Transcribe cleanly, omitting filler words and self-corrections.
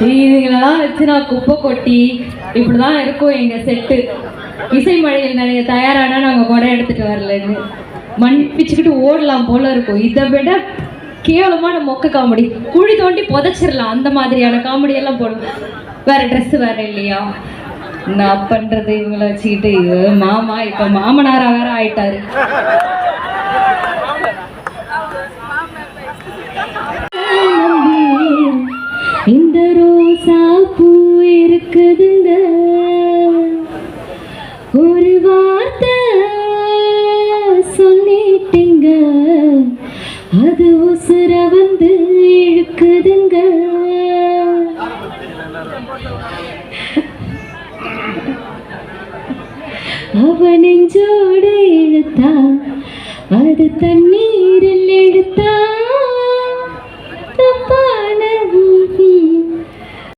இதுங்களெல்லாம் வச்சு நான் குப்பை கொட்டி இப்படிதான் இருக்கும் எங்க செட்டு. இசை மழையில் நிறைய தயாரானா நாங்க குடம் எடுத்துட்டு வரலன்னு மண் பிச்சுக்கிட்டு ஓடலாம் போல இருக்கும். இதை விட கேவலமான மொக்க காமெடி, குழி தோண்டி புதைச்சிடலாம் அந்த மாதிரியான காமெடி எல்லாம் போடுவோம். வேற ட்ரெஸ் வேற இல்லையா, நான் பண்றது இவங்களை வச்சுக்கிட்டு. இது மாமா இப்ப மாமனாரா வேற ஆயிட்டாரு. இந்த ரோசா பூ இருக்குதுங்க, ஒரு வார்த்தை சொல்லிட்டீங்க, அது உசுர வந்து இழுக்குதுங்க. அவ நெஞ்சோடு இழுத்தா அது தண்ணீரில் எடுத்தா தப்பான